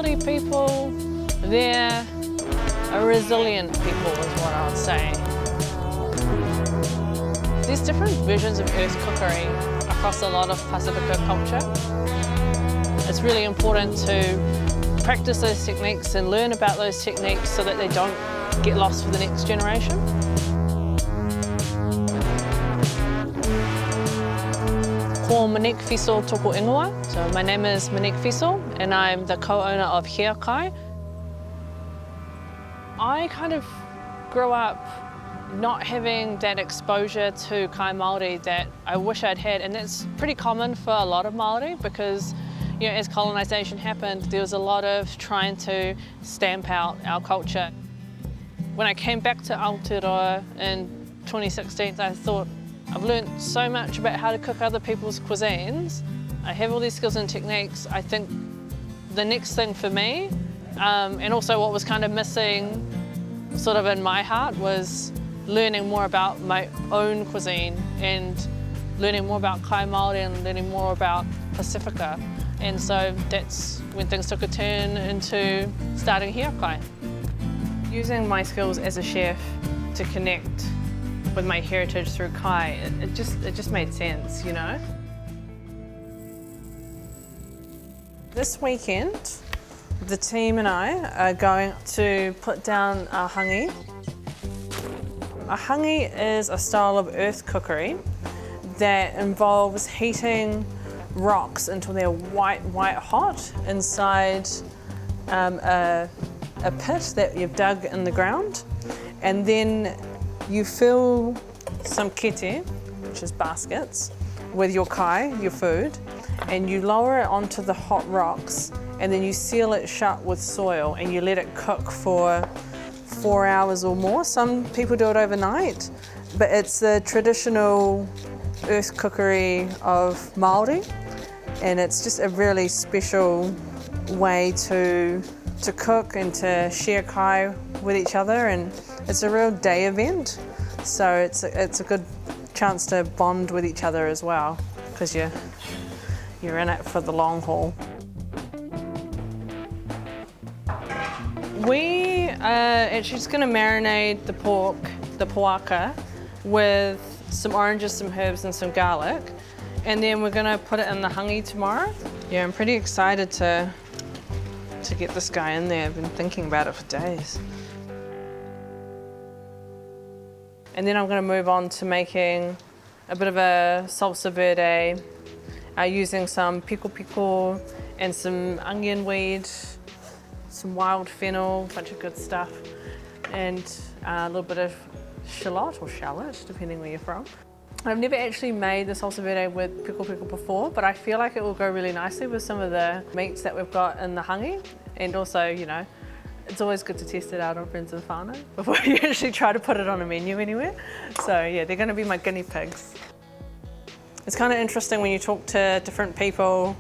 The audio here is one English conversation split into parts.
Māori people, they're a resilient people is what I would say. There's different versions of earth cookery across a lot of Pasifika culture. It's really important to practice those techniques and learn about those techniques so that they don't get lost for the next generation. Ko Monique Fiso toko ingoa. So my name is Monique Fiso and I'm the co-owner of WRKSHRT. I kind of grew up not having that exposure to kai Māori that I wish I'd had, and that's pretty common for a lot of Māori because, you know, as colonisation happened, there was a lot of trying to stamp out our culture. When I came back to Aotearoa in 2016, I thought, I've learned so much about how to cook other people's cuisines. I have all these skills and techniques. I think the next thing for me, and also what was kind of missing sort of in my heart, was learning more about my own cuisine and learning more about kai Māori and learning more about Pasifika. And so that's when things took a turn into starting WRKSHRT. Using my skills as a chef to connect with my heritage through kai, it just made sense, you know? This weekend, the team and I are going to put down our hāngi. A hāngi is a style of earth cookery that involves heating rocks until they're white hot inside a pit that you've dug in the ground, and then you fill some kete, which is baskets, with your kai, your food, and you lower it onto the hot rocks, and then you seal it shut with soil and you let it cook for 4 hours or more. Some people do it overnight, but it's the traditional earth cookery of Māori, and it's just a really special way to cook and to share kai with each other, and it's a real day event, so it's a good chance to bond with each other as well, because you're in it for the long haul. We are actually just going to marinate the pork, the poaka, with some oranges, some herbs and some garlic, and then we're going to put it in the hāngi tomorrow. Yeah, I'm pretty excited to get this guy in there. I've been thinking about it for days. And then I'm going to move on to making a bit of a salsa verde, using some pico and some onion weed, some wild fennel, a bunch of good stuff, and a little bit of shallot or shallot, depending where you're from. I've never actually made the salsa verde with pico before, but I feel like it will go really nicely with some of the meats that we've got in the hāngi. And also, you know, it's always good to test it out on Friends and Whānau before you actually try to put it on a menu anywhere. So yeah, they're going to be my guinea pigs. It's kind of interesting when you talk to different people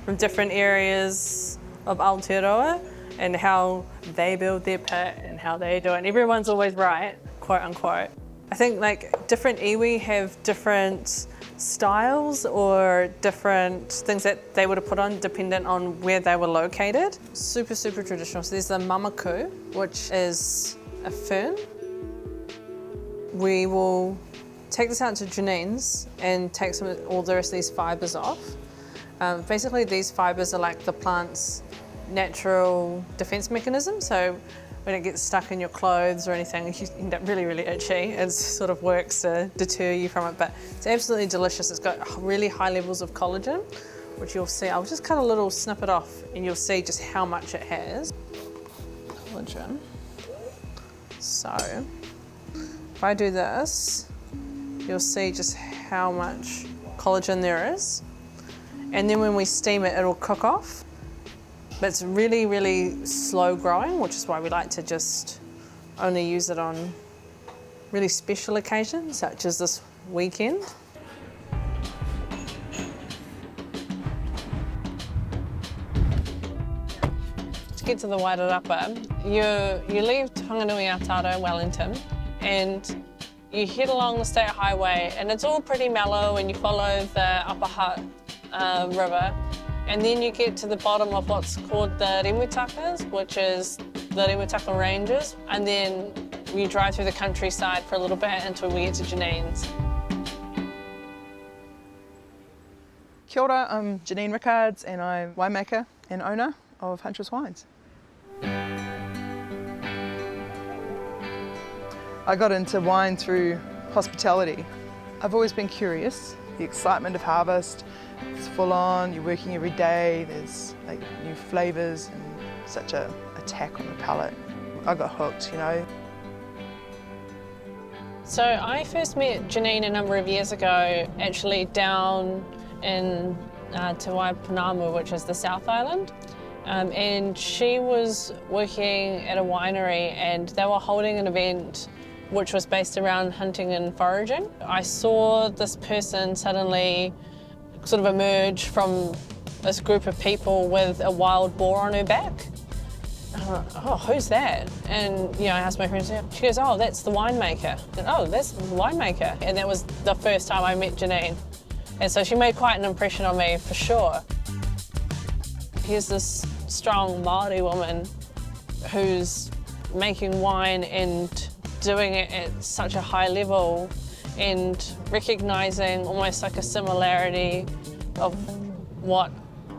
from different areas of Aotearoa and how they build their pit and how they do it. And everyone's always right, quote unquote. I think like different iwi have different styles or different things that they would have put on dependent on where they were located. Super traditional. So there's the mamaku, which is a fern. We will take this out to Jannine's and take all the rest of these fibres off. Basically these fibres are like the plant's natural defense mechanism. So when it gets stuck in your clothes or anything, you end up really itchy. It sort of works to deter you from it, but it's absolutely delicious. It's got really high levels of collagen, which you'll see. I'll just cut a little snippet off and you'll see just how much it has. Collagen. So, if I do this, you'll see just how much collagen there is. And then when we steam it, it'll cook off. But it's really slow growing, which is why we like to just only use it on really special occasions, such as this weekend. To get to the Wairarapa, you leave Whanganui-a-Taro, Wellington, and you head along the state highway, and it's all pretty mellow, and you follow the Upper Hutt River. And then you get to the bottom of what's called the remutakas, which is the Remutaka Ranges. And then we drive through the countryside for a little bit until we get to Jannine's. Kia ora, I'm Jannine Rickards and I'm winemaker and owner of Huntress Wines. I got into wine through hospitality. I've always been curious, the excitement of harvest. It's full on, you're working every day, there's like new flavours and such a attack on the palate. I got hooked, you know. So I first met Jannine a number of years ago, actually down in Te Waipounamu, which is the South Island. And she was working at a winery and they were holding an event which was based around hunting and foraging. I saw this person suddenly sort of emerge from this group of people with a wild boar on her back. And I'm like, oh, who's that? And I asked my friend, she goes, oh, that's the winemaker. And, oh, that's the winemaker. And that was the first time I met Jannine. And so she made quite an impression on me, for sure. Here's this strong Maori woman who's making wine and doing it at such a high level and recognising almost like a similarity of what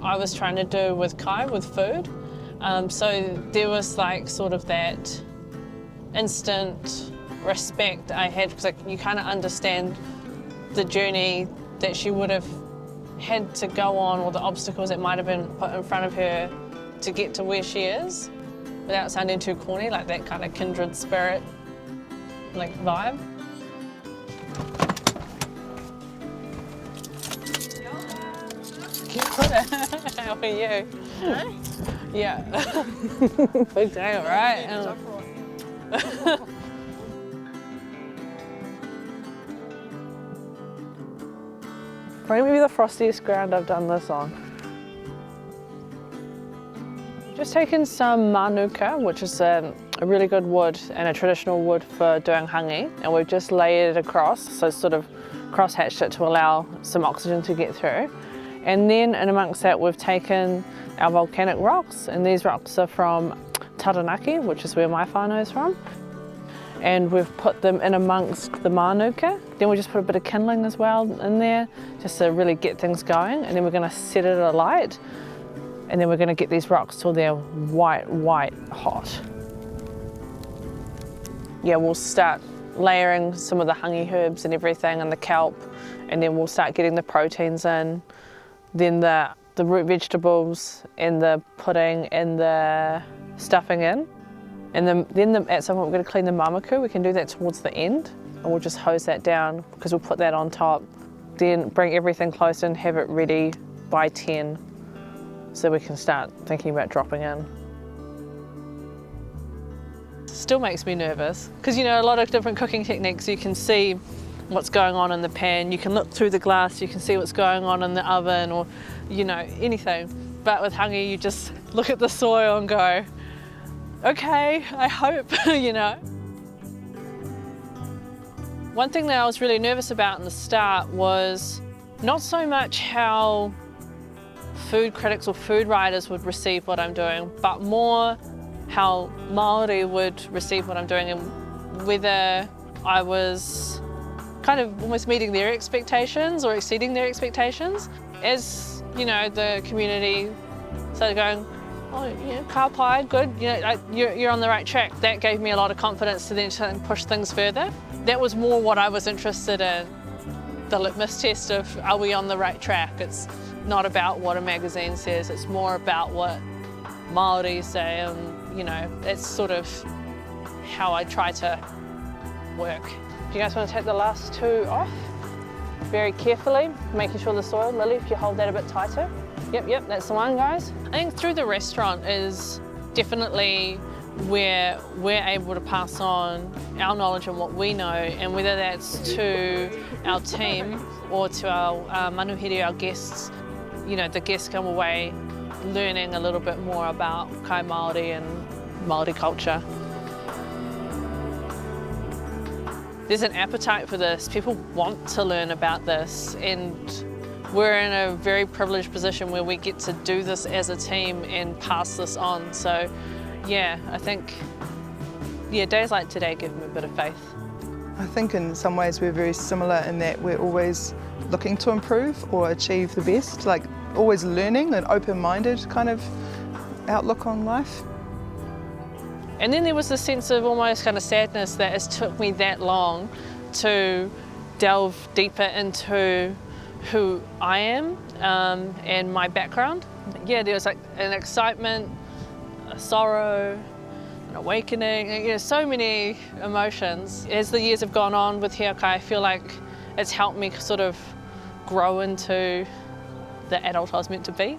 I was trying to do with kai, with food. So there was like sort of that instant respect I had, because like, you kind of understand the journey that she would have had to go on, or the obstacles that might have been put in front of her to get to where she is, without sounding too corny, like that kind of kindred spirit like vibe. How are you? Huh? Yeah. Big day, all right? Probably maybe the frostiest ground I've done this on. Just taken some manuka, which is a really good wood and a traditional wood for doing hāngi, and we've just layered it across, so sort of cross-hatched it to allow some oxygen to get through. And then in amongst that we've taken our volcanic rocks, and these rocks are from Taranaki, which is where my whānau is from. And we've put them in amongst the manuka. Then we just put a bit of kindling as well in there, just to really get things going. And then we're going to set it alight. And then we're going to get these rocks till they're white hot. Yeah, we'll start layering some of the hāngi herbs and everything and the kelp, and then we'll start getting the proteins in. Then the root vegetables and the pudding and the stuffing in. And then at some point we're going to clean the mamaku. We can do that towards the end, and we'll just hose that down because we'll put that on top. Then bring everything close and have it ready by 10 so we can start thinking about dropping in. Still makes me nervous because a lot of different cooking techniques, you can see what's going on in the pan, you can look through the glass, you can see what's going on in the oven, or anything. But with hāngi, you just look at the soil and go, okay, I hope, One thing that I was really nervous about in the start was not so much how food critics or food writers would receive what I'm doing, but more how Maori would receive what I'm doing, and whether I was kind of almost meeting their expectations or exceeding their expectations. As the community started going, oh, ka pai, good, you're on the right track. That gave me a lot of confidence to then push things further. That was more what I was interested in, the litmus test of, are we on the right track? It's not about what a magazine says, it's more about what Maori say, and that's sort of how I try to work. Do you guys want to take the last two off? Very carefully, making sure the soil, Lily, if you hold that a bit tighter. Yep, that's the one, guys. I think through the restaurant is definitely where we're able to pass on our knowledge and what we know, and whether that's to our team or to our manuhiri, our guests, the guests come away learning a little bit more about kai Māori and Māori culture. There's an appetite for this. People want to learn about this, and we're in a very privileged position where we get to do this as a team and pass this on. So yeah, I think, yeah, days like today give me a bit of faith. I think in some ways we're very similar in that we're always looking to improve or achieve the best, like always learning, an open-minded kind of outlook on life. And then there was this sense of almost kind of sadness that it took me that long to delve deeper into who I am and my background. Yeah, there was like an excitement, a sorrow, an awakening, you know, so many emotions. As the years have gone on with Hīākai, I feel like it's helped me sort of grow into the adult I was meant to be.